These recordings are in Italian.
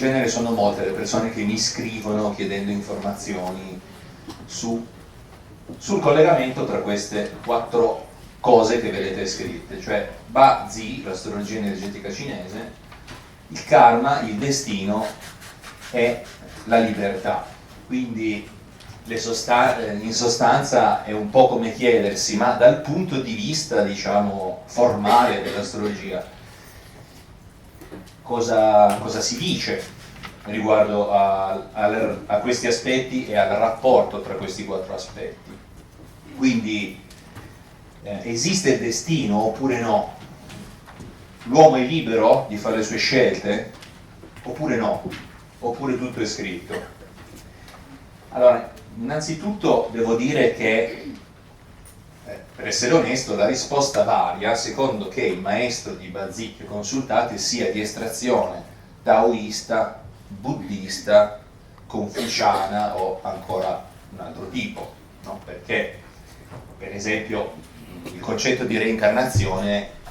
genere sono molte le persone che mi scrivono chiedendo informazioni sul collegamento tra queste 4 cose che vedete scritte, cioè Ba Zi, l'astrologia energetica cinese, il karma, il destino e la libertà. Quindi in sostanza è un po' come chiedersi, ma dal punto di vista, diciamo, formale dell'astrologia, cosa si dice riguardo a questi aspetti e al rapporto tra questi 4 aspetti. Quindi esiste il destino oppure no? L'uomo è libero di fare le sue scelte oppure no? Oppure tutto è scritto? Allora, innanzitutto devo dire che, per essere onesto, la risposta varia secondo che il maestro di Ba Zi che consultate sia di estrazione taoista, buddista, confuciana o ancora un altro tipo, no? Perché, per esempio, il concetto di reincarnazione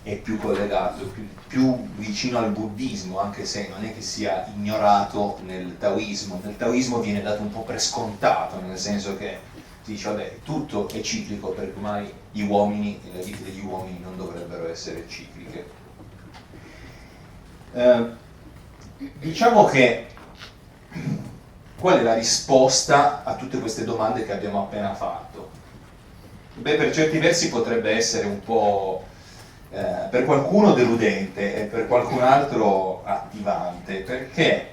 è più collegato, più vicino al buddismo, anche se non è che sia ignorato nel taoismo. Nel taoismo viene dato un po' per scontato, nel senso che si dice, vabbè, tutto è ciclico, perché mai gli uomini e le vite degli uomini non dovrebbero essere cicliche. Diciamo che qual è la risposta a tutte queste domande che abbiamo appena fatto? Beh, per certi versi potrebbe essere un po' per qualcuno deludente e per qualcun altro attivante, perché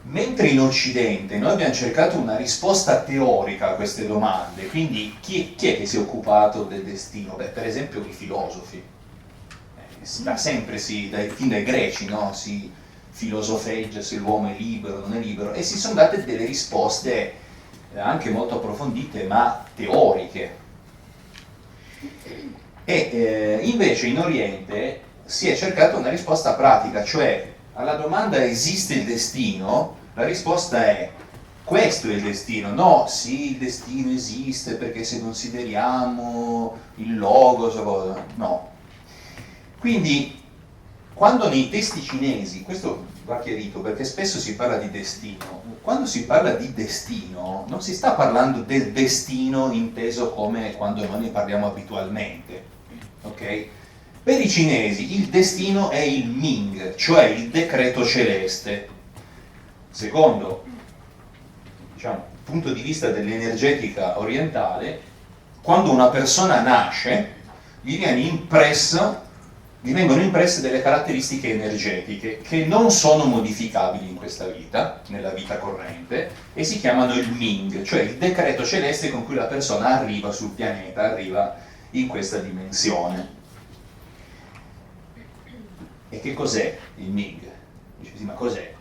mentre in Occidente noi abbiamo cercato una risposta teorica a queste domande, quindi chi è che si è occupato del destino? Beh, per esempio i filosofi. Da sempre, fin dai greci, no? Si filosofeggia se l'uomo è libero o non è libero, e si sono date delle risposte anche molto approfondite, ma teoriche. E invece in Oriente si è cercata una risposta pratica, cioè alla domanda esiste il destino, la risposta è questo è il destino. No, sì, il destino esiste perché se consideriamo il logos, no. Quindi quando nei testi cinesi, questo va chiarito perché spesso si parla di destino, quando si parla di destino non si sta parlando del destino inteso come quando noi ne parliamo abitualmente, ok? Per i cinesi il destino è il Ming, cioè il decreto celeste. Secondo, diciamo, punto di vista dell'energetica orientale, quando una persona nasce gli vengono impresse delle caratteristiche energetiche che non sono modificabili in questa vita, nella vita corrente, e si chiamano il Ming, cioè il decreto celeste con cui la persona arriva sul pianeta, arriva in questa dimensione. E che cos'è il Ming? Dice, sì, ma cos'è?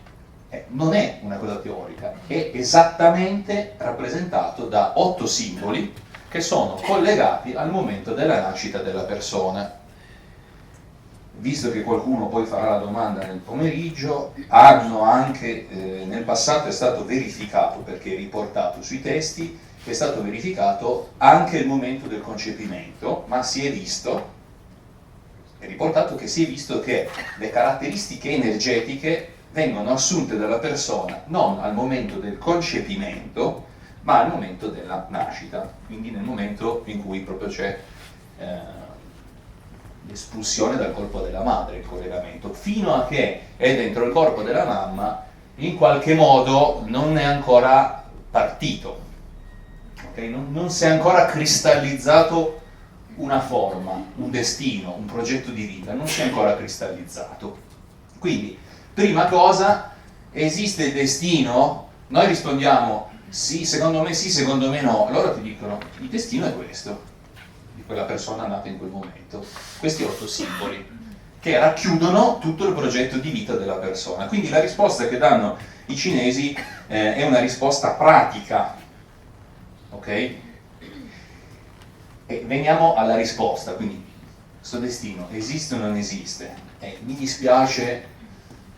Non è una cosa teorica, è esattamente rappresentato da 8 simboli che sono collegati al momento della nascita della persona. Visto che qualcuno poi farà la domanda nel pomeriggio, hanno anche, nel passato è stato verificato, perché è riportato sui testi, che è stato verificato anche il momento del concepimento, ma è riportato che si è visto che le caratteristiche energetiche vengono assunte dalla persona non al momento del concepimento, ma al momento della nascita, quindi nel momento in cui proprio c'è l'espulsione dal corpo della madre, il collegamento, fino a che è dentro il corpo della mamma, in qualche modo non è ancora partito, okay? Non si è ancora cristallizzato una forma, un destino, un progetto di vita, non si è ancora cristallizzato. Quindi, prima cosa, esiste il destino? Noi rispondiamo sì, secondo me no. Allora ti dicono, il destino è questo, di quella persona nata in quel momento. Questi 8 simboli che racchiudono tutto il progetto di vita della persona. Quindi la risposta che danno i cinesi è una risposta pratica, ok? E veniamo alla risposta, quindi questo destino esiste o non esiste? Mi dispiace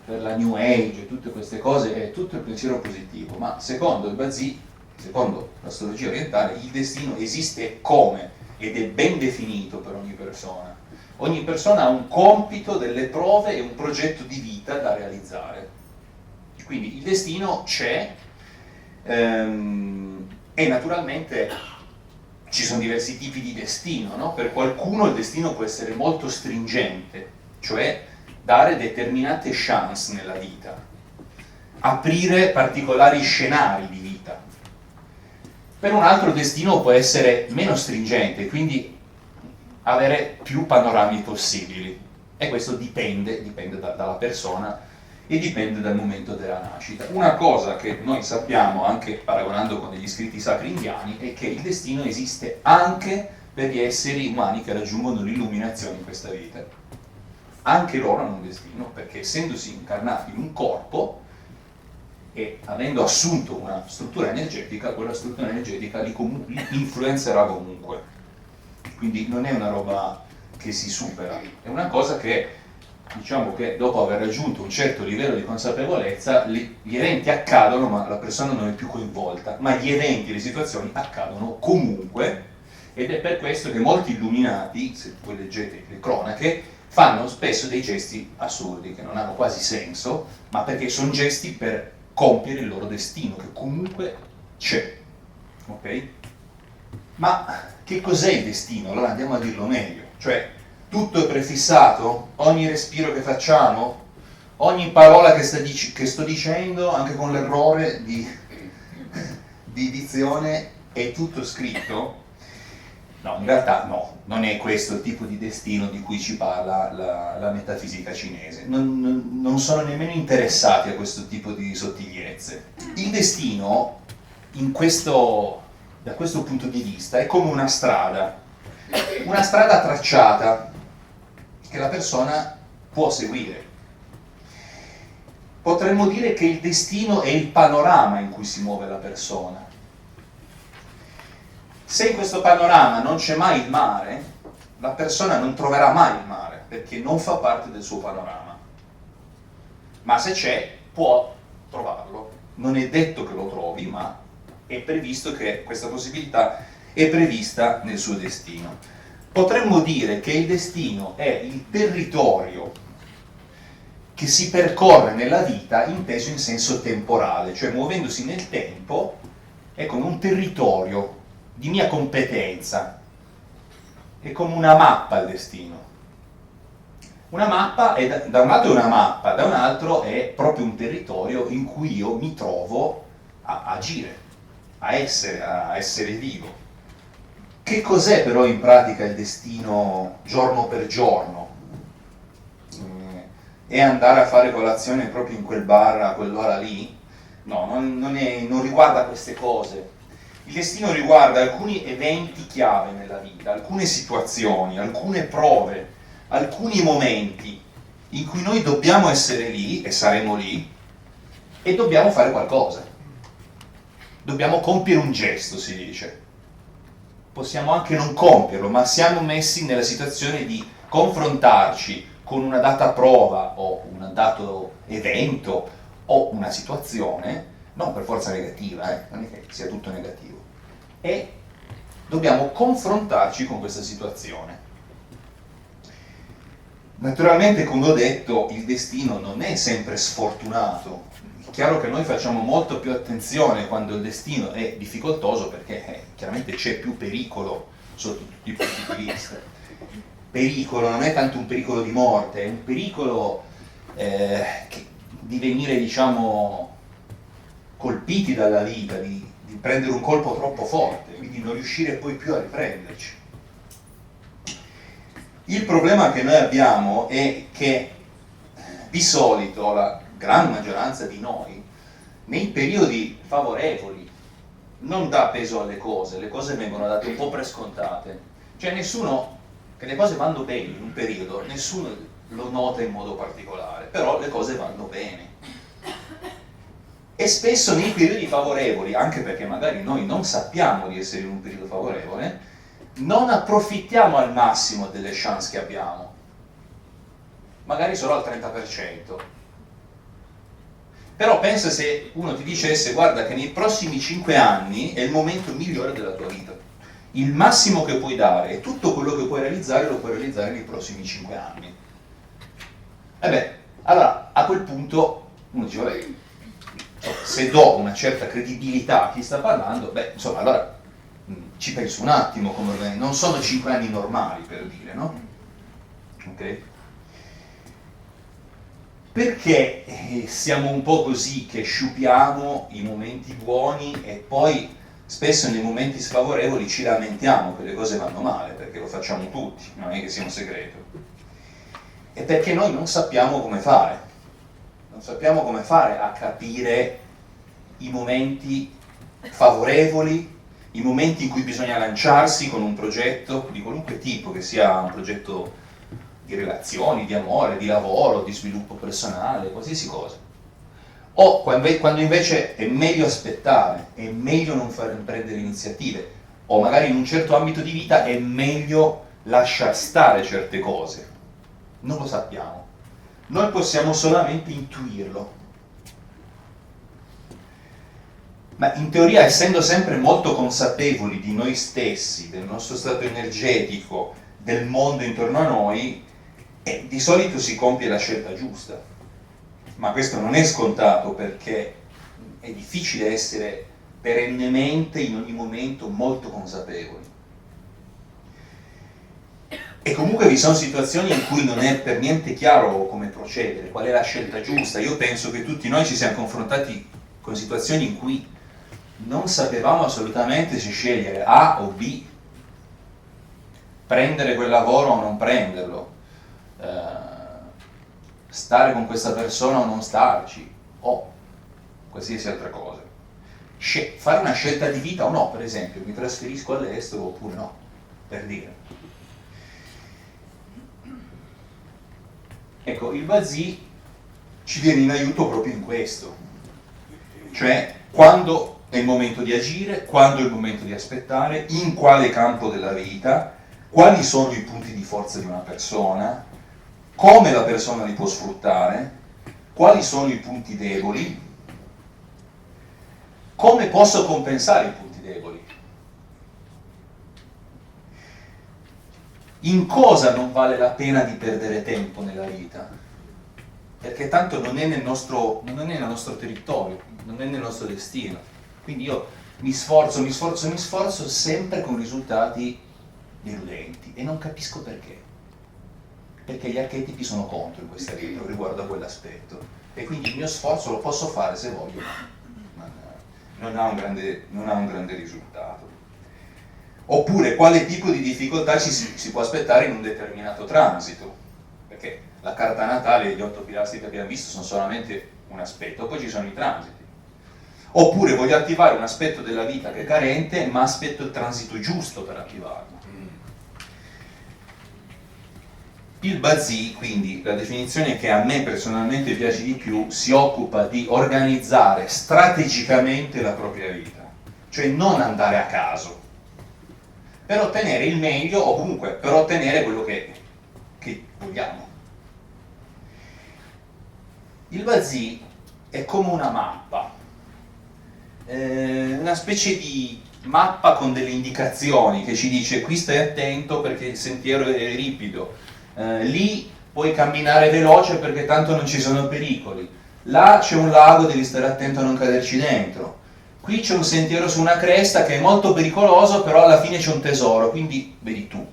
per la New Age e tutte queste cose, è tutto il pensiero positivo, ma secondo il Ba Zi, secondo l'astrologia orientale, il destino esiste come? ed è ben definito per ogni persona. Ogni persona ha un compito, delle prove e un progetto di vita da realizzare. Quindi il destino c'è, e naturalmente ci sono diversi tipi di destino, no? Per qualcuno il destino può essere molto stringente, cioè dare determinate chance nella vita, aprire particolari scenari di vita. Per un altro il destino può essere meno stringente, quindi avere più panorami possibili, e questo dipende dalla persona e dipende dal momento della nascita. Una cosa che noi sappiamo, anche paragonando con degli scritti sacri indiani, è che il destino esiste anche per gli esseri umani che raggiungono l'illuminazione in questa vita. Anche loro hanno un destino, perché essendosi incarnati in un corpo e avendo assunto una struttura energetica, quella struttura energetica li influenzerà comunque. Quindi non è una roba che si supera, è una cosa che, diciamo che dopo aver raggiunto un certo livello di consapevolezza, gli eventi accadono ma la persona non è più coinvolta, ma gli eventi e le situazioni accadono comunque, ed è per questo che molti illuminati, se voi leggete le cronache, fanno spesso dei gesti assurdi, che non hanno quasi senso, ma perché sono gesti per compiere il loro destino, che comunque c'è. Ok? Ma che cos'è il destino? Allora andiamo a dirlo meglio. Cioè, tutto è prefissato? Ogni respiro che facciamo? Ogni parola che sto dicendo, anche con l'errore di dizione, è tutto scritto? No, in realtà no, non è questo il tipo di destino di cui ci parla la metafisica cinese. Non sono nemmeno interessati a questo tipo di sottigliezze. Il destino, da questo punto di vista, è come una strada tracciata che la persona può seguire. Potremmo dire che il destino è il panorama in cui si muove la persona. Se in questo panorama non c'è mai il mare, la persona non troverà mai il mare, perché non fa parte del suo panorama. Ma se c'è, può trovarlo. Non è detto che lo trovi, ma è previsto che questa possibilità è prevista nel suo destino. Potremmo dire che il destino è il territorio che si percorre nella vita inteso in senso temporale, cioè muovendosi nel tempo è come un territorio di mia competenza, è come una mappa il destino. Una mappa è da un lato è una mappa, da un altro è proprio un territorio in cui io mi trovo a agire, a essere vivo. Che cos'è però in pratica il destino giorno per giorno? È andare a fare colazione proprio in quel bar a quell'ora lì? No, non riguarda queste cose. Il destino riguarda alcuni eventi chiave nella vita, alcune situazioni, alcune prove, alcuni momenti in cui noi dobbiamo essere lì, e saremo lì, e dobbiamo fare qualcosa. Dobbiamo compiere un gesto, si dice. Possiamo anche non compierlo, ma siamo messi nella situazione di confrontarci con una data prova o un dato evento o una situazione, non per forza negativa, non è che sia tutto negativo, e dobbiamo confrontarci con questa situazione. Naturalmente, come ho detto, il destino non è sempre sfortunato. È chiaro che noi facciamo molto più attenzione quando il destino è difficoltoso, perché chiaramente c'è più pericolo sotto tutti i punti di vista. Pericolo non è tanto un pericolo di morte, è un pericolo di venire, diciamo, colpiti dalla vita, di prendere un colpo troppo forte, quindi non riuscire poi più a riprenderci. Il problema che noi abbiamo è che di solito la gran maggioranza di noi nei periodi favorevoli non dà peso alle cose, le cose vengono date un po' per scontate, cioè nessuno, che le cose vanno bene in un periodo, nessuno lo nota in modo particolare, però le cose vanno bene. E spesso nei periodi favorevoli, anche perché magari noi non sappiamo di essere in un periodo favorevole, non approfittiamo al massimo delle chance che abbiamo, magari solo al 30%. Però pensa se uno ti dicesse: guarda che nei prossimi 5 anni è il momento migliore della tua vita, il massimo che puoi dare e tutto quello che puoi realizzare lo puoi realizzare nei prossimi 5 anni. E beh, allora a quel punto uno dice, vabbè, se do una certa credibilità a chi sta parlando, beh, insomma, allora ci penso un attimo come non sono 5 anni normali, per dire, no? Ok? Perché siamo un po' così che sciupiamo i momenti buoni e poi spesso nei momenti sfavorevoli ci lamentiamo che le cose vanno male, perché lo facciamo tutti, non è che sia un segreto. E perché noi non sappiamo come fare a capire i momenti favorevoli, i momenti in cui bisogna lanciarsi con un progetto di qualunque tipo, che sia un progetto di relazioni, di amore, di lavoro, di sviluppo personale, qualsiasi cosa. O quando invece è meglio aspettare, è meglio non far prendere iniziative, o magari in un certo ambito di vita è meglio lasciar stare certe cose. Non lo sappiamo. Noi possiamo solamente intuirlo. Ma in teoria, essendo sempre molto consapevoli di noi stessi, del nostro stato energetico, del mondo intorno a noi, di solito si compie la scelta giusta. Ma questo non è scontato, perché è difficile essere perennemente, in ogni momento, molto consapevoli. E comunque vi sono situazioni in cui non è per niente chiaro come procedere, qual è la scelta giusta. Io penso che tutti noi ci siamo confrontati con situazioni in cui non sapevamo assolutamente se scegliere A o B, prendere quel lavoro o non prenderlo, stare con questa persona o non starci, o qualsiasi altra cosa. Fare una scelta di vita o no, per esempio, mi trasferisco all'estero oppure no, per dire. Ecco, il Bazi ci viene in aiuto proprio in questo, cioè quando è il momento di agire, quando è il momento di aspettare, in quale campo della vita, quali sono i punti di forza di una persona, come la persona li può sfruttare, quali sono i punti deboli, come posso compensare i punti deboli, in cosa non vale la pena di perdere tempo nella vita, perché tanto non è nel nostro territorio, non è nel nostro destino. Quindi io mi sforzo sempre con risultati deludenti e non capisco perché gli archetipi sono contro in questa vita riguardo a quell'aspetto, e quindi il mio sforzo lo posso fare se voglio, ma non ha un grande risultato. Oppure quale tipo di difficoltà si può aspettare in un determinato transito, perché la carta natale e gli 8 pilastri che abbiamo visto sono solamente un aspetto, poi ci sono i transiti. Oppure voglio attivare un aspetto della vita che è carente, ma aspetto il transito giusto per attivarlo. Il Bazi, quindi, la definizione che a me personalmente piace di più, si occupa di organizzare strategicamente la propria vita, cioè non andare a caso, per ottenere il meglio, o comunque per ottenere quello che vogliamo. Il Bazi è come una mappa, una specie di mappa con delle indicazioni che ci dice: qui stai attento perché il sentiero è ripido, lì puoi camminare veloce perché tanto non ci sono pericoli, là c'è un lago, devi stare attento a non caderci dentro, qui c'è un sentiero su una cresta che è molto pericoloso, però alla fine c'è un tesoro, quindi vedi tu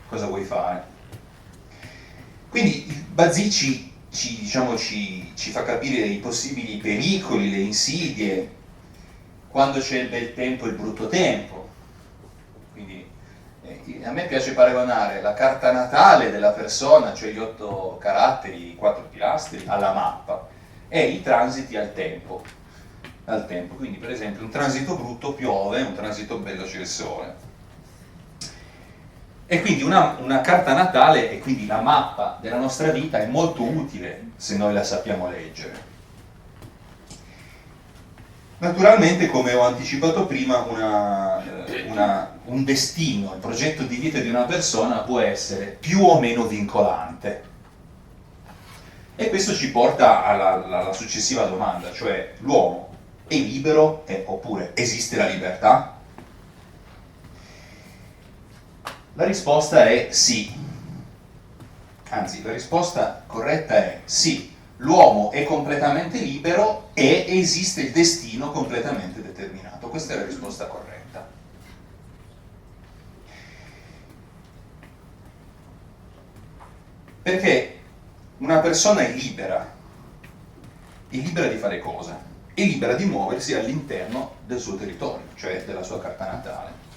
cosa vuoi fare. Quindi il Bazi ci fa capire i possibili pericoli, le insidie, quando c'è il bel tempo e il brutto tempo. Quindi a me piace paragonare la carta natale della persona, cioè gli 8 caratteri, i 4 pilastri, alla mappa, e i transiti al tempo. Quindi per esempio un transito brutto piove, un transito bello c'è il sole. E quindi una carta natale, e quindi la mappa della nostra vita, è molto utile se noi la sappiamo leggere. Naturalmente, come ho anticipato prima, un destino, il progetto di vita di una persona può essere più o meno vincolante. E questo ci porta alla successiva domanda, cioè: l'uomo è libero oppure esiste la libertà? La risposta è sì. Anzi, la risposta corretta è sì. L'uomo è completamente libero e esiste il destino completamente determinato. Questa è la risposta corretta. Perché una persona è libera di fare cosa? È libera di muoversi all'interno del suo territorio, cioè della sua carta natale.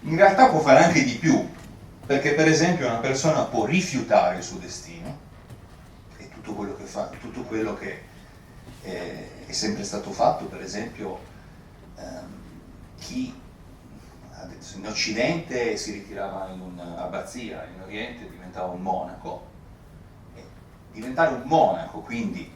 In realtà può fare anche di più, perché per esempio una persona può rifiutare il suo destino e tutto quello che fa, tutto quello che è sempre stato fatto. Per esempio chi in Occidente si ritirava in un'abbazia, in Oriente diventava un monaco. E diventare un monaco, quindi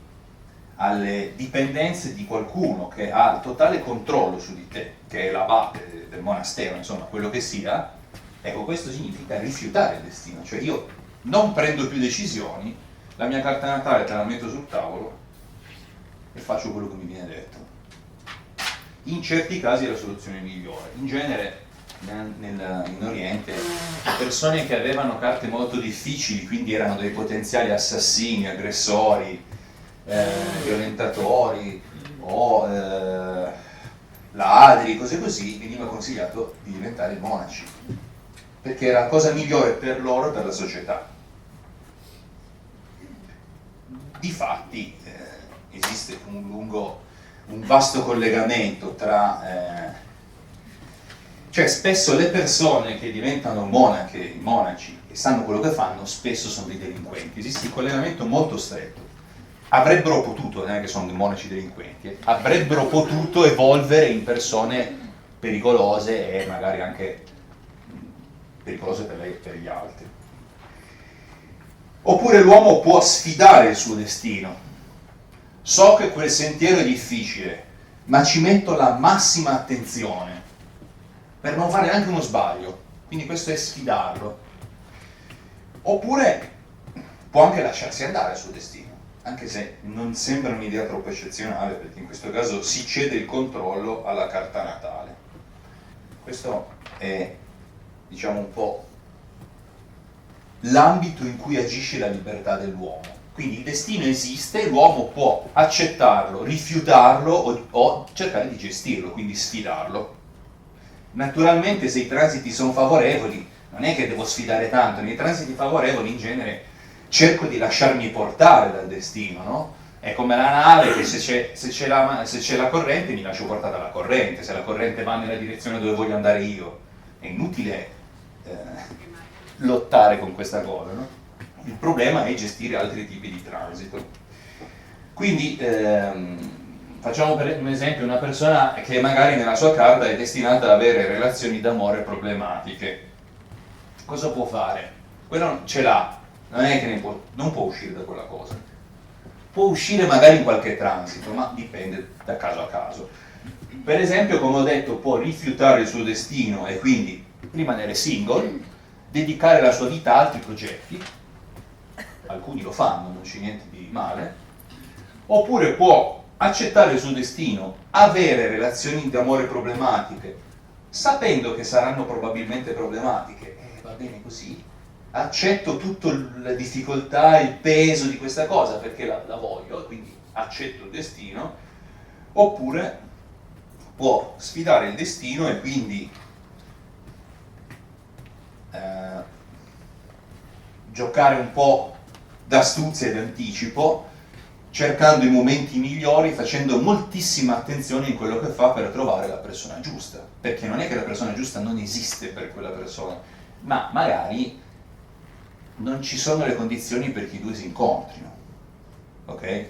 alle dipendenze di qualcuno che ha il totale controllo su di te, che è l'abate del monastero, insomma, quello che sia, ecco, questo significa rifiutare il destino. Cioè io non prendo più decisioni, la mia carta natale te la metto sul tavolo e faccio quello che mi viene detto. In certi casi è la soluzione migliore. In genere in Oriente persone che avevano carte molto difficili, quindi erano dei potenziali assassini, aggressori, violentatori o ladri, cose così, veniva consigliato di diventare monaci, perché era la cosa migliore per loro e per la società. Difatti esiste un vasto collegamento tra cioè spesso le persone che diventano monaci e sanno quello che fanno, spesso sono dei delinquenti. Esiste un collegamento molto stretto. Avrebbero potuto, non è che sono dei monaci delinquenti, avrebbero potuto evolvere in persone pericolose e magari anche pericolose per gli altri. Oppure l'uomo può sfidare il suo destino. So che quel sentiero è difficile, ma ci metto la massima attenzione per non fare neanche uno sbaglio, quindi questo è sfidarlo. Oppure può anche lasciarsi andare al suo destino, anche se non sembra un'idea troppo eccezionale, perché in questo caso si cede il controllo alla carta natale. Questo è, diciamo, un po' l'ambito in cui agisce la libertà dell'uomo. Quindi il destino esiste, l'uomo può accettarlo, rifiutarlo o cercare di gestirlo, quindi sfidarlo. Naturalmente se i transiti sono favorevoli, non è che devo sfidare tanto, nei transiti favorevoli in genere cerco di lasciarmi portare dal destino, no? È come la nave che se c'è la corrente mi lascio portare dalla corrente, se la corrente va nella direzione dove voglio andare io. È inutile lottare con questa cosa, no? Il problema è gestire altri tipi di transito. Quindi facciamo per un esempio una persona che magari nella sua carta è destinata ad avere relazioni d'amore problematiche. Cosa può fare? Quello ce l'ha, non è che non può uscire da quella cosa. Può uscire magari in qualche transito, ma dipende da caso a caso. Per esempio, come ho detto, può rifiutare il suo destino e quindi rimanere single, dedicare la sua vita a altri progetti, alcuni lo fanno, non c'è niente di male, oppure può accettare il suo destino, avere relazioni d'amore problematiche, sapendo che saranno probabilmente problematiche, va bene così, accetto tutta la difficoltà, il peso di questa cosa perché la voglio, quindi accetto il destino, oppure può sfidare il destino e quindi giocare un po' d'astuzia e d'anticipo, cercando i momenti migliori, facendo moltissima attenzione in quello che fa per trovare la persona giusta, perché non è che la persona giusta non esiste per quella persona, ma magari non ci sono le condizioni perché i due si incontrino, ok?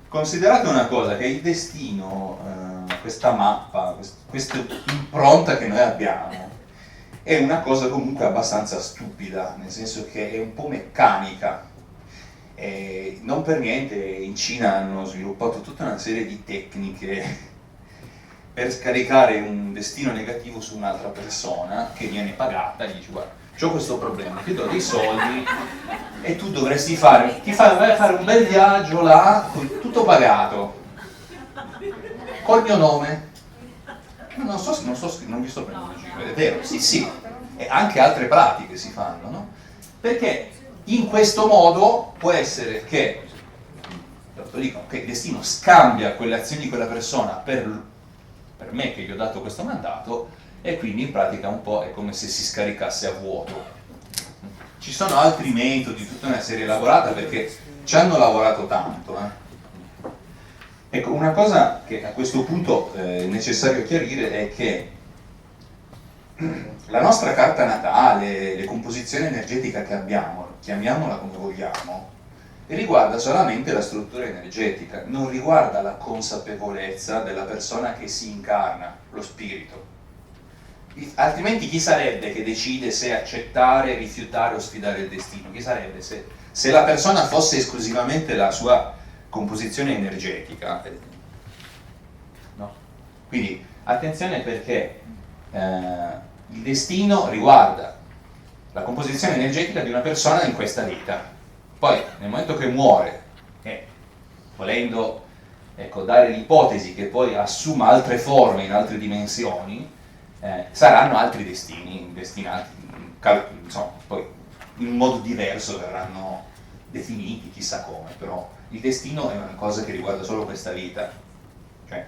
Considerate una cosa, che il destino, questa mappa, questa impronta che noi abbiamo, è una cosa comunque abbastanza stupida, nel senso che è un po' meccanica. E non per niente in Cina hanno sviluppato tutta una serie di tecniche per scaricare un destino negativo su un'altra persona che viene pagata, gli dice guarda, c'ho questo problema, ti do dei soldi e tu dovresti vai a fare un bel viaggio là, tutto pagato, col mio nome. Non vi sto prendendo in giro, è vero, sì, e anche altre pratiche si fanno, no? Perché in questo modo può essere che dicono che il destino scambia quelle azioni di quella persona per me che gli ho dato questo mandato, e quindi in pratica un po' è come se si scaricasse a vuoto. Ci sono altri metodi, tutta una serie elaborata, perché ci hanno lavorato tanto. Ecco, una cosa che a questo punto è necessario chiarire è che la nostra carta natale, le composizioni energetica che abbiamo, chiamiamola come vogliamo, riguarda solamente la struttura energetica, non riguarda la consapevolezza della persona che si incarna, lo spirito. Altrimenti chi sarebbe che decide se accettare, rifiutare o sfidare il destino? Chi sarebbe se la persona fosse esclusivamente la sua composizione energetica? No. Quindi attenzione, perché il destino riguarda la composizione energetica di una persona in questa vita. Poi nel momento che muore, volendo dare l'ipotesi che poi assuma altre forme in altre dimensioni, saranno altri destini destinati, insomma, poi in un modo diverso verranno definiti, chissà come, però il destino è una cosa che riguarda solo questa vita. Cioè,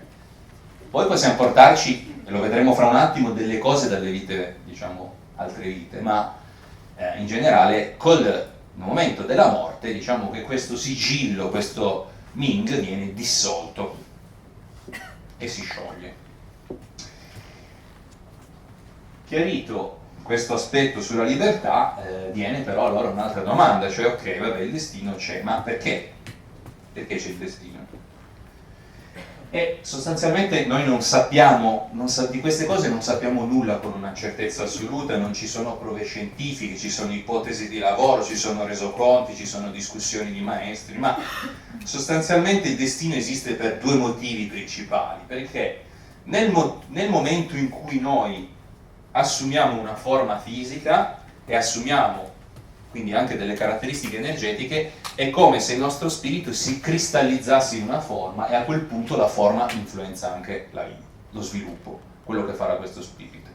poi possiamo portarci, e lo vedremo fra un attimo, delle cose dalle vite, diciamo, altre vite, ma in generale nel momento della morte, diciamo che questo sigillo, questo Ming viene dissolto e si scioglie. Chiarito questo aspetto sulla libertà, viene però allora un'altra domanda, cioè ok, vabbè, il destino c'è, ma perché? Perché c'è il destino? E sostanzialmente noi non sappiamo, di queste cose non sappiamo nulla con una certezza assoluta, non ci sono prove scientifiche, ci sono ipotesi di lavoro, ci sono resoconti, ci sono discussioni di maestri, ma sostanzialmente il destino esiste per due motivi principali, perché nel momento in cui noi assumiamo una forma fisica e assumiamo quindi anche delle caratteristiche energetiche, è come se il nostro spirito si cristallizzasse in una forma, e a quel punto la forma influenza anche lo sviluppo, quello che farà questo spirito.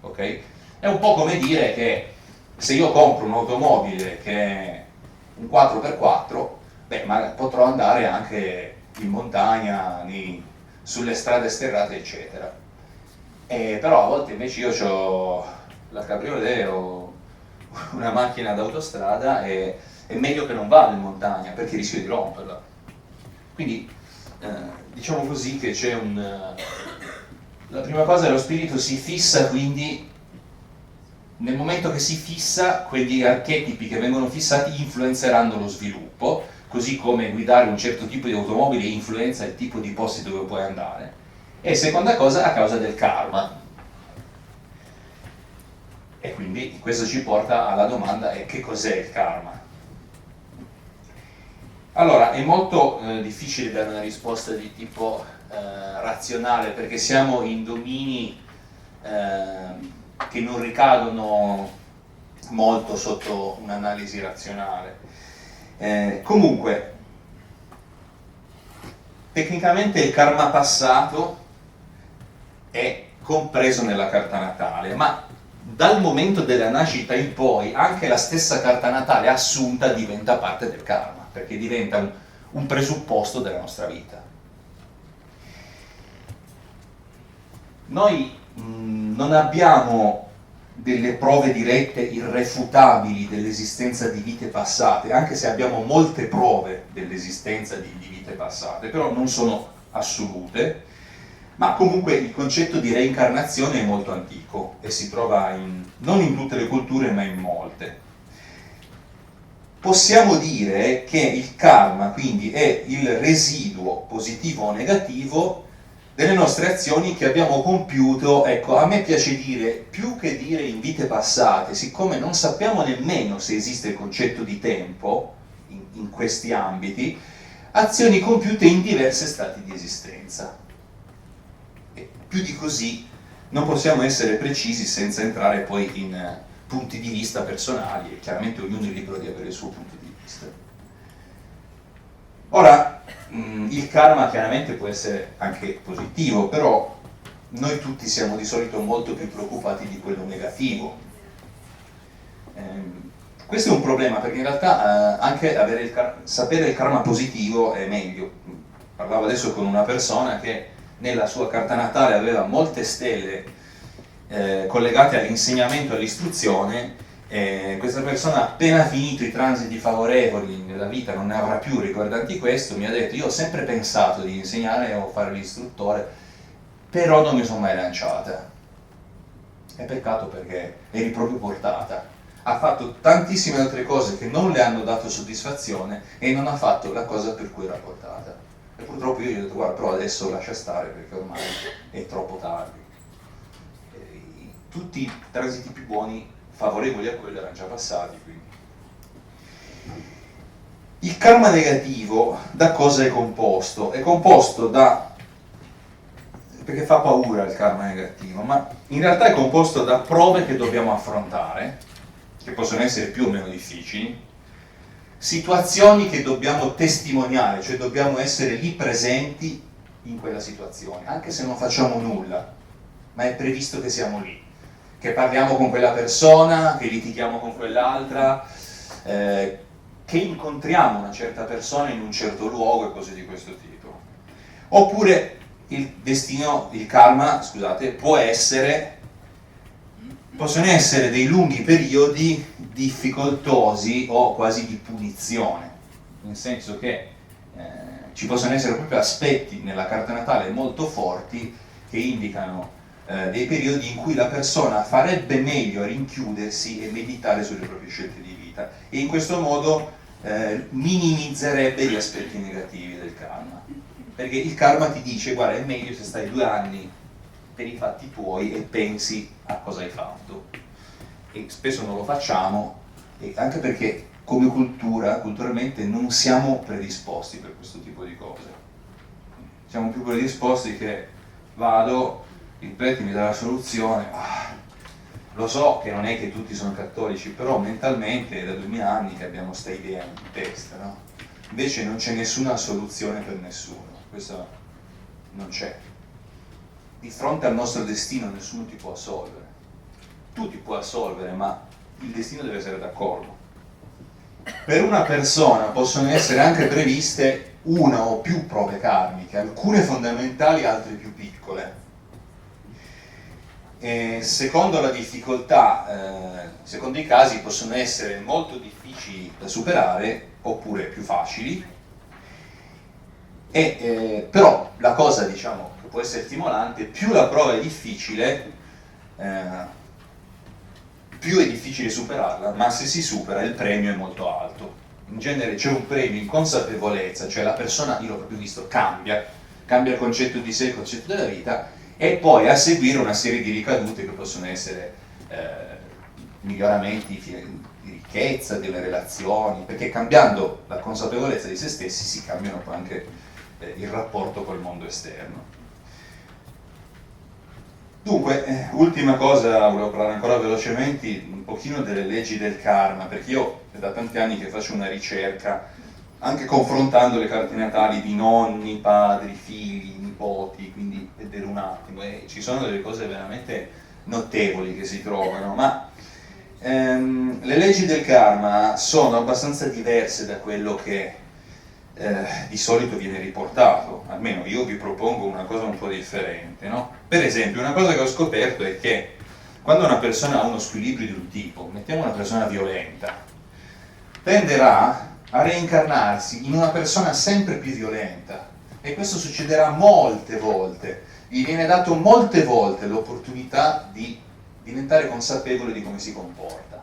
Ok? È un po' come dire che se io compro un'automobile che è un 4x4, ma potrò andare anche in montagna, sulle strade sterrate, eccetera. Però a volte invece io ho la cabriolet o una macchina d'autostrada, e è meglio che non vada in montagna perché rischio di romperla. Quindi diciamo così che c'è la prima cosa è lo spirito si fissa, quindi nel momento che si fissa, quegli archetipi che vengono fissati influenzeranno lo sviluppo, così come guidare un certo tipo di automobile influenza il tipo di posti dove puoi andare. E seconda cosa, a causa del karma. E quindi questo ci porta alla domanda: che cos'è il karma? Allora, è molto difficile dare una risposta di tipo razionale, perché siamo in domini che non ricadono molto sotto un'analisi razionale. Comunque, tecnicamente il karma passato è compreso nella carta natale, ma dal momento della nascita in poi anche la stessa carta natale assunta diventa parte del karma, perché diventa un presupposto della nostra vita. Noi non abbiamo delle prove dirette irrefutabili dell'esistenza di vite passate, anche se abbiamo molte prove dell'esistenza di vite passate, però non sono assolute. Ma comunque il concetto di reincarnazione è molto antico e si trova non in tutte le culture, ma in molte. Possiamo dire che il karma quindi è il residuo positivo o negativo delle nostre azioni che abbiamo compiuto. Ecco, a me piace dire, più che dire in vite passate, siccome non sappiamo nemmeno se esiste il concetto di tempo in questi ambiti, azioni compiute in diversi stati di esistenza. Più di così non possiamo essere precisi senza entrare poi in punti di vista personali, e chiaramente ognuno è libero di avere il suo punto di vista. Ora, il karma chiaramente può essere anche positivo, però noi tutti siamo di solito molto più preoccupati di quello negativo, Questo è un problema, perché in realtà anche sapere il karma positivo è meglio. Parlavo adesso con una persona che nella sua carta natale aveva molte stelle collegate all'insegnamento e all'istruzione. Questa persona, appena finito i transiti favorevoli nella vita, non ne avrà più riguardanti questo, mi ha detto: io ho sempre pensato di insegnare o fare l'istruttore, però non mi sono mai lanciata. È peccato, perché eri proprio portata. Ha fatto tantissime altre cose che non le hanno dato soddisfazione e non ha fatto la cosa per cui era portata. E purtroppo io gli ho detto: guarda, però adesso lascia stare, perché ormai è troppo tardi. Tutti i transiti più buoni favorevoli a quello erano già passati, quindi. Il karma negativo da cosa è composto? È composto da, perché fa paura il karma negativo, ma in realtà è composto da prove che dobbiamo affrontare, che possono essere più o meno difficili, situazioni che dobbiamo testimoniare, cioè dobbiamo essere lì presenti in quella situazione, anche se non facciamo nulla, ma è previsto che siamo lì, che parliamo con quella persona, che litighiamo con quell'altra, che incontriamo una certa persona in un certo luogo e cose di questo tipo. Oppure il karma, scusate, possono essere dei lunghi periodi difficoltosi o quasi di punizione, nel senso che ci possono essere proprio aspetti nella carta natale molto forti che indicano dei periodi in cui la persona farebbe meglio a rinchiudersi e meditare sulle proprie scelte di vita, e in questo modo minimizzerebbe gli aspetti negativi del karma, perché il karma ti dice: guarda, è meglio se stai 2 anni per i fatti tuoi e pensi a cosa hai fatto. E spesso non lo facciamo, e anche perché come culturalmente non siamo predisposti per questo tipo di cose. Siamo più predisposti che vado, il prete mi dà la soluzione, lo so che non è che tutti sono cattolici, però mentalmente è da 2000 anni che abbiamo sta idea in testa, no? Invece non c'è nessuna soluzione per nessuno, questa non c'è. Di fronte al nostro destino nessuno ti può assolvere. Tu ti puoi assolvere, ma il destino deve essere d'accordo. Per una persona possono essere anche previste una o più prove karmiche, alcune fondamentali, altre più piccole. E secondo la difficoltà, secondo i casi, possono essere molto difficili da superare oppure più facili. Però la cosa, diciamo, che può essere stimolante: più la prova è difficile, più è difficile superarla, ma se si supera il premio è molto alto. In genere c'è un premio in consapevolezza, cioè la persona, io l'ho proprio visto, cambia il concetto di sé, il concetto della vita, e poi a seguire una serie di ricadute che possono essere miglioramenti di ricchezza, delle relazioni, perché cambiando la consapevolezza di se stessi si cambiano poi anche il rapporto col mondo esterno. Dunque, ultima cosa, volevo parlare ancora velocemente un pochino delle leggi del karma, perché io è da tanti anni che faccio una ricerca, anche confrontando le carte natali di nonni, padri, figli, nipoti, quindi vedere un attimo, e ci sono delle cose veramente notevoli che si trovano, ma le leggi del karma sono abbastanza diverse da quello che di solito viene riportato. Almeno io vi propongo una cosa un po' differente, no? Per esempio, una cosa che ho scoperto è che quando una persona ha uno squilibrio di un tipo, mettiamo una persona violenta, tenderà a reincarnarsi in una persona sempre più violenta, e questo succederà molte volte. Gli viene dato molte volte l'opportunità di diventare consapevole di come si comporta.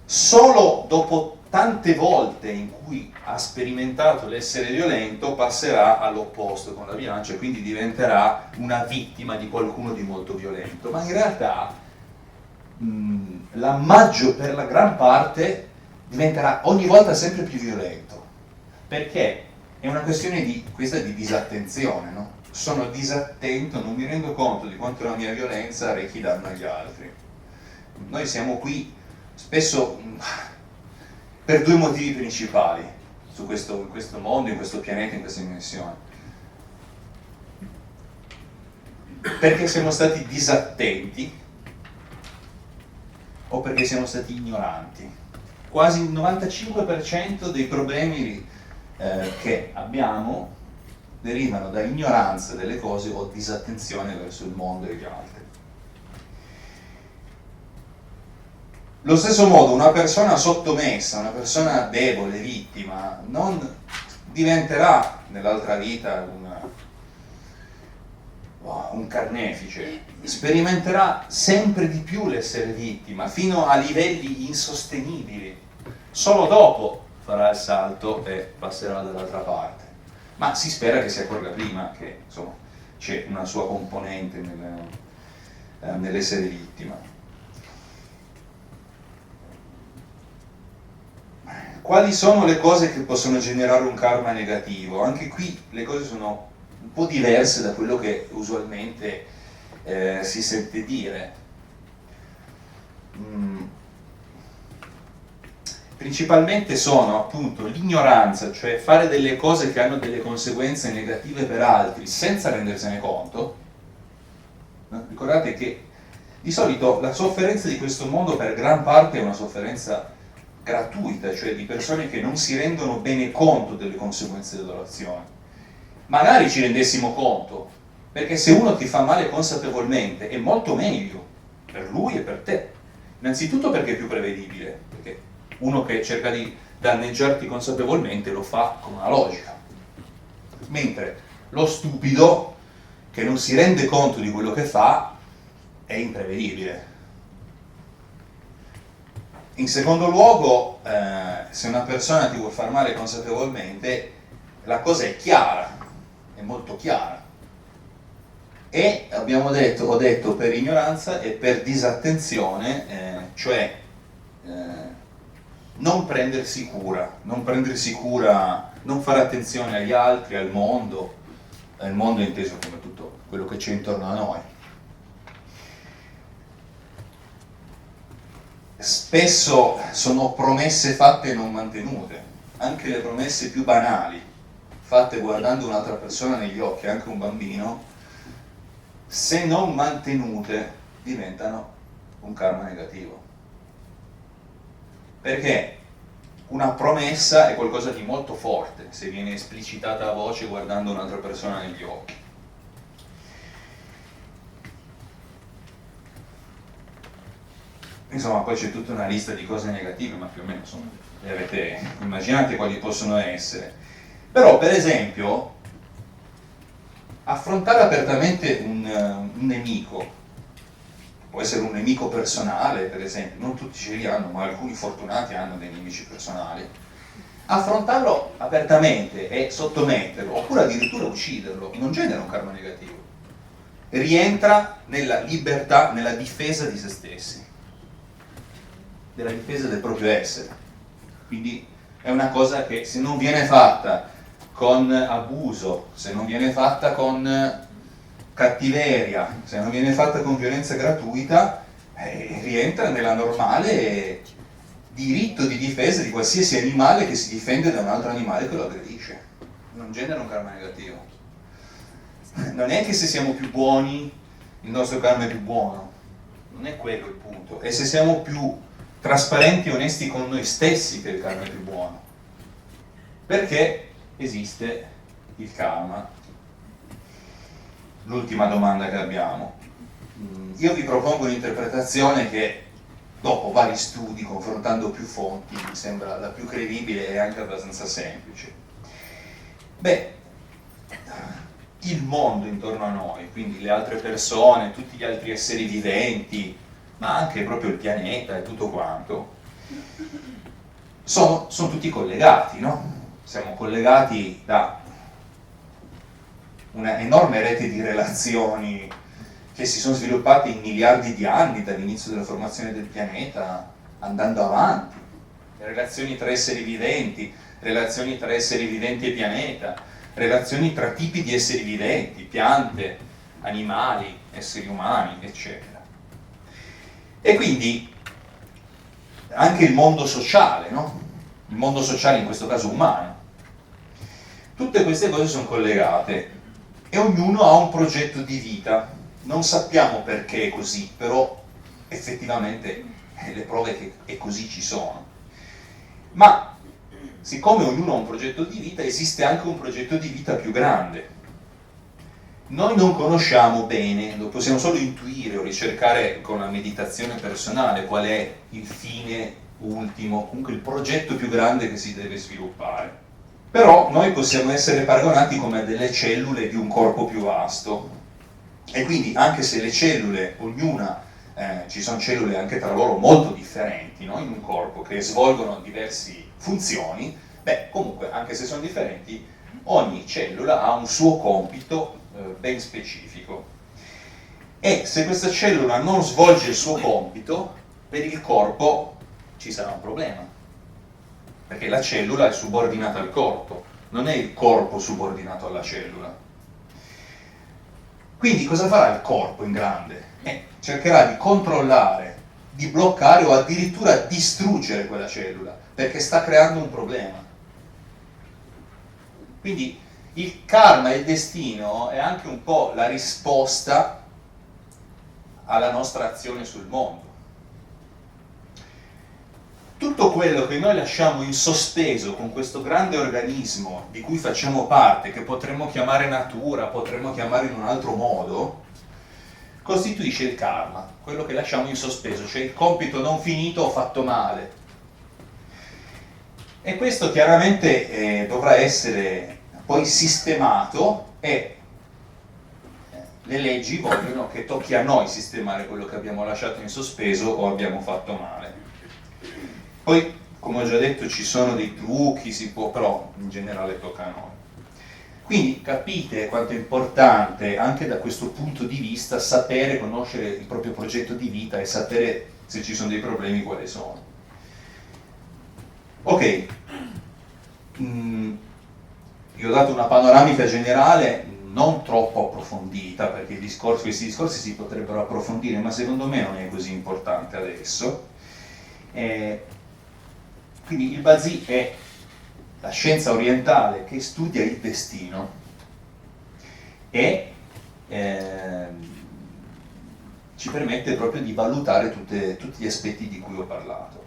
Solo dopo tante volte in cui ha sperimentato l'essere violento passerà all'opposto con la bilancia, e quindi diventerà una vittima di qualcuno di molto violento, ma in realtà per la gran parte diventerà ogni volta sempre più violento, perché è una questione di disattenzione, no? Sono disattento, non mi rendo conto di quanto la mia violenza rechi danno agli altri. Noi siamo qui spesso per 2 motivi principali in questo mondo, in questo pianeta, in questa dimensione. Perché siamo stati disattenti o perché siamo stati ignoranti. Quasi il 95% dei problemi che abbiamo derivano da ignoranza delle cose o disattenzione verso il mondo e gli altri. Allo stesso modo, una persona sottomessa, una persona debole, vittima, non diventerà nell'altra vita un carnefice, sperimenterà sempre di più l'essere vittima, fino a livelli insostenibili. Solo dopo farà il salto e passerà dall'altra parte. Ma si spera che si accorga prima che, insomma, c'è una sua componente nell'essere vittima. Quali sono le cose che possono generare un karma negativo? Anche qui le cose sono un po' diverse da quello che usualmente si sente dire. Principalmente sono appunto l'ignoranza, cioè fare delle cose che hanno delle conseguenze negative per altri senza rendersene conto. No? Ricordate che di solito la sofferenza di questo mondo per gran parte è una sofferenza gratuita, cioè di persone che non si rendono bene conto delle conseguenze delle loro azioni. Magari ci rendessimo conto, perché se uno ti fa male consapevolmente è molto meglio per lui e per te. Innanzitutto perché è più prevedibile, perché uno che cerca di danneggiarti consapevolmente lo fa con una logica, mentre lo stupido che non si rende conto di quello che fa è imprevedibile. In secondo luogo, se una persona ti vuole far male consapevolmente, la cosa è chiara, è molto chiara. E ho detto per ignoranza e per disattenzione, cioè non prendersi cura, non fare attenzione agli altri, al mondo inteso come tutto quello che c'è intorno a noi. Spesso sono promesse fatte e non mantenute, anche le promesse più banali, fatte guardando un'altra persona negli occhi, anche un bambino, se non mantenute diventano un karma negativo. Perché una promessa è qualcosa di molto forte se viene esplicitata a voce guardando un'altra persona negli occhi. Insomma, poi c'è tutta una lista di cose negative, ma più o meno insomma, le avete immaginate quali possono essere. Però, per esempio, affrontare apertamente un nemico, può essere un nemico personale, per esempio, non tutti ce li hanno, ma alcuni fortunati hanno dei nemici personali. Affrontarlo apertamente e sottometterlo, oppure addirittura ucciderlo, non genera un karma negativo. Rientra nella libertà, nella difesa di se stessi, della difesa del proprio essere. Quindi è una cosa che se non viene fatta con abuso, se non viene fatta con cattiveria, se non viene fatta con violenza gratuita, rientra nella normale diritto di difesa di qualsiasi animale che si difende da un altro animale che lo aggredisce. Non genera un karma negativo. Non è che se siamo più buoni il nostro karma è più buono, non è quello il punto, è se siamo più trasparenti e onesti con noi stessi che il karma è più buono, perché esiste il karma. L'ultima domanda che abbiamo, io vi propongo un'interpretazione che dopo vari studi, confrontando più fonti, mi sembra la più credibile e anche abbastanza semplice. Beh, il mondo intorno a noi, quindi le altre persone, tutti gli altri esseri viventi, ma anche proprio il pianeta e tutto quanto, sono tutti collegati, no? Siamo collegati da una enorme rete di relazioni che si sono sviluppate in miliardi di anni dall'inizio della formazione del pianeta, andando avanti. Relazioni tra esseri viventi, relazioni tra esseri viventi e pianeta, relazioni tra tipi di esseri viventi, piante, animali, esseri umani, eccetera. E quindi anche il mondo sociale, no? Il mondo sociale in questo caso umano. Tutte queste cose sono collegate e ognuno ha un progetto di vita. Non sappiamo perché è così, però effettivamente le prove che e così ci sono. Ma siccome ognuno ha un progetto di vita, esiste anche un progetto di vita più grande. Noi non conosciamo bene, lo possiamo solo intuire o ricercare con la meditazione personale qual è il fine ultimo, comunque il progetto più grande che si deve sviluppare. Però noi possiamo essere paragonati come delle cellule di un corpo più vasto. E quindi anche se le cellule, ognuna, ci sono cellule anche tra loro molto differenti, no? In un corpo che svolgono diverse funzioni, beh, comunque anche se sono differenti, ogni cellula ha un suo compito ben specifico. E se questa cellula non svolge il suo compito, per il corpo ci sarà un problema, perché la cellula è subordinata al corpo, non è il corpo subordinato alla cellula. Quindi cosa farà il corpo in grande? Cercherà di controllare, di bloccare o addirittura distruggere quella cellula, perché sta creando un problema. Quindi il karma e il destino è anche un po' la risposta alla nostra azione sul mondo. Tutto quello che noi lasciamo in sospeso con questo grande organismo di cui facciamo parte, che potremmo chiamare natura, potremmo chiamare in un altro modo, costituisce il karma, quello che lasciamo in sospeso, cioè il compito non finito o fatto male. E questo chiaramente dovrà essere poi sistemato e le leggi vogliono che tocchi a noi sistemare quello che abbiamo lasciato in sospeso o abbiamo fatto male. Poi, come ho già detto, ci sono dei trucchi, si può, però in generale tocca a noi. Quindi capite quanto è importante, anche da questo punto di vista, sapere, conoscere il proprio progetto di vita e sapere se ci sono dei problemi quali sono. Ok, vi ho dato una panoramica generale non troppo approfondita, perché questi discorsi si potrebbero approfondire, ma secondo me non è così importante adesso. Quindi il Bazi è la scienza orientale che studia il destino e ci permette proprio di valutare tutti gli aspetti di cui ho parlato.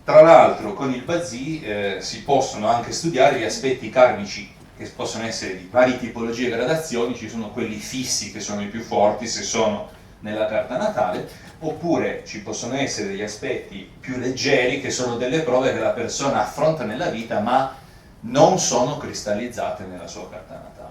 Tra l'altro con il Bazi si possono anche studiare gli aspetti karmici, che possono essere di varie tipologie e gradazioni. Ci sono quelli fissi, che sono i più forti se sono nella carta natale, oppure ci possono essere degli aspetti più leggeri, che sono delle prove che la persona affronta nella vita ma non sono cristallizzate nella sua carta natale.